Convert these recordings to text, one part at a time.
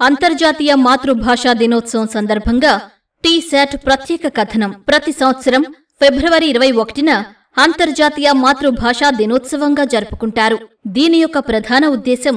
అంతర్జాతీయ మాతృభాషా దినోత్సవం సందర్భంగా టీశాట్ ప్రత్యేక కథనం ప్రతి సంవత్సరం ఫిబ్రవరి 21న అంతర్జాతీయ మాతృభాషా దినోత్సవంగా జరుపుకుంటారు. దీని యొక్క ప్రధాన ఉద్దేశం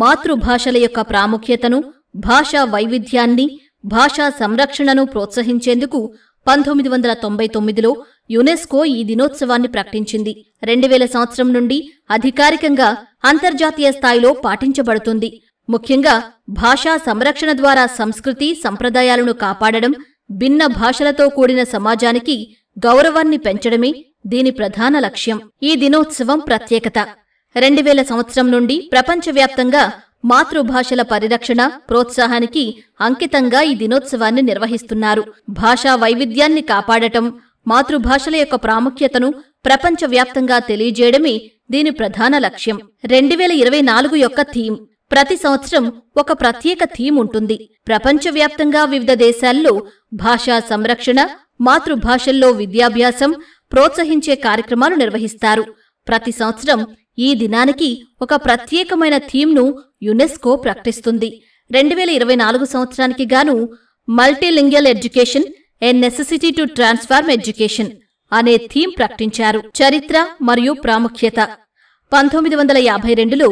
మాతృభాషల యొక్క ప్రాముఖ్యతను, భాషా వైవిధ్యాన్ని, భాషా సంరక్షణను ప్రోత్సహించేందుకు 1999లో యునెస్కో ఈ దినోత్సవాన్ని ప్రకటించింది. 2000 సంవత్సరం నుండి అధికారికంగా అంతర్జాతీయ స్థాయిలో పాటించబడుతుంది. ముఖ్యంగా భాషా సంరక్షణ ద్వారా సంస్కృతి, సంప్రదాయాలను కాపాడడం, భిన్న భాషలతో కూడిన సమాజానికి గౌరవాన్ని పెంచడమే దీని ప్రధాన లక్ష్యం. ఈ దినోత్సవం ప్రత్యేకత 2000 సంవత్సరం నుండి ప్రపంచవ్యాప్తంగా మాతృభాషల పరిరక్షణ, ప్రోత్సాహానికి అంకితంగా ఈ దినోత్సవాన్ని నిర్వహిస్తున్నారు. భాషా వైవిధ్యాన్ని కాపాడటం, మాతృభాషల యొక్క ప్రాముఖ్యతను ప్రపంచవ్యాప్తంగా తెలియజేయడమే దీని ప్రధాన లక్ష్యం. 2024 యొక్క థీమ్ ప్రతి సంవత్సరం ఒక ప్రత్యేక థీమ్ ఉంటుంది. ప్రపంచవ్యాప్తంగా వివిధ దేశాల్లో భాషా సంరక్షణ, మాతృభాషల్లో విద్యాభ్యాసం ప్రోత్సహించే కార్యక్రమాలు నిర్వహిస్తారు. ప్రతి సంవత్సరం ఈ దినానికి ఒక ప్రత్యేకమైన థీమ్ను యునెస్కో ప్రకటిస్తుంది. 2024 సంవత్సరానికి గాను multilingual education A necessity to transform education అనే థీమ్ ప్రకటించారు. చరిత్ర మరియు ప్రాముఖ్యత 1952లో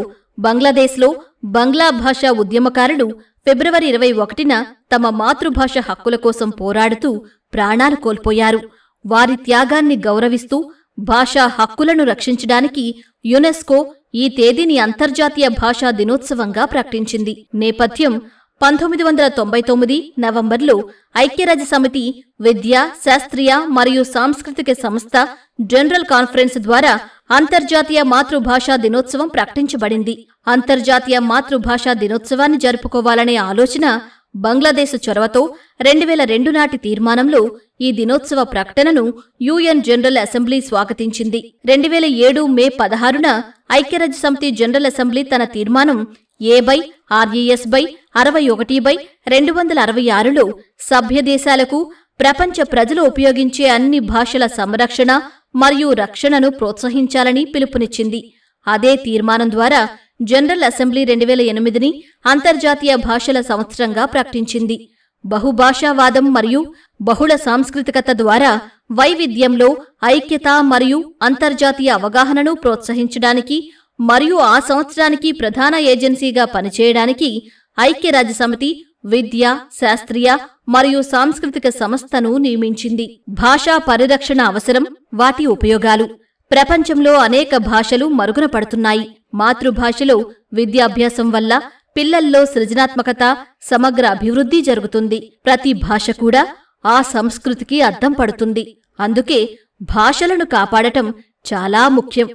బంగ్లాదేశ్లో బంగ్లా భాషా ఉద్యమకారులు ఫిబ్రవరి 21న తమ మాతృభాష హక్కుల కోసం పోరాడుతూ ప్రాణాలు కోల్పోయారు. వారి త్యాగాన్ని గౌరవిస్తూ భాషా హక్కులను రక్షించడానికి యునెస్కో ఈ తేదీని అంతర్జాతీయ భాషా దినోత్సవంగా ప్రకటించింది. నేపథ్యం 1999 నవంబర్లో ఐక్యరాజ్యసమితి విద్యా, శాస్త్రీయ మరియు సాంస్కృతిక సంస్థ జనరల్ కాన్ఫరెన్స్ ద్వారా అంతర్జాతీయ మాతృభాషా దినోత్సవం ప్రకటించబడింది. అంతర్జాతీయ మాతృభాషా దినోత్సవాన్ని జరుపుకోవాలనే ఆలోచన బంగ్లాదేశ్ చొరవతో 2002 నాటి తీర్మానంలో ఈ దినోత్సవ ప్రకటనను యుఎన్ జనరల్ అసెంబ్లీ స్వాగతించింది. 2007 మే 16న ఐక్యరాజ్యసమితి జనరల్ అసెంబ్లీ తన తీర్మానం A/RES/61/266లో సభ్యదేశాలకు ప్రపంచ ప్రజలు ఉపయోగించే అన్ని భాషల సంరక్షణ మరియు రక్షణను ప్రోత్సహించాలని పిలుపునిచ్చింది. అదే తీర్మానం ద్వారా జనరల్ అసెంబ్లీ 2008ని అంతర్జాతీయ భాషల సంవత్సరంగా ప్రకటించింది. బహుభాషావాదం మరియు బహుళ సాంస్కృతికత ద్వారా వైవిధ్యంలో ఐక్యత మరియు అంతర్జాతీయ అవగాహనను ప్రోత్సహించడానికి మరియు ఆ సంవత్సరానికి ప్రధాన ఏజెన్సీగా పనిచేయడానికి ఐక్యరాజ్యసమితి విద్య, శాస్త్రీయ మరియు సాంస్కృతిక సంస్థను నియమించింది. భాషా పరిరక్షణ అవసరం, వాటి ఉపయోగాలు ప్రపంచంలో అనేక భాషలు మరుగున పడుతున్నాయి. మాతృభాషలో విద్యాభ్యాసం వల్ల పిల్లల్లో సృజనాత్మకత, సమగ్ర అభివృద్ధి జరుగుతుంది. ప్రతి భాష కూడా ఆ సంస్కృతికి అద్దం పడుతుంది. అందుకే భాషలను కాపాడటం చాలా ముఖ్యం.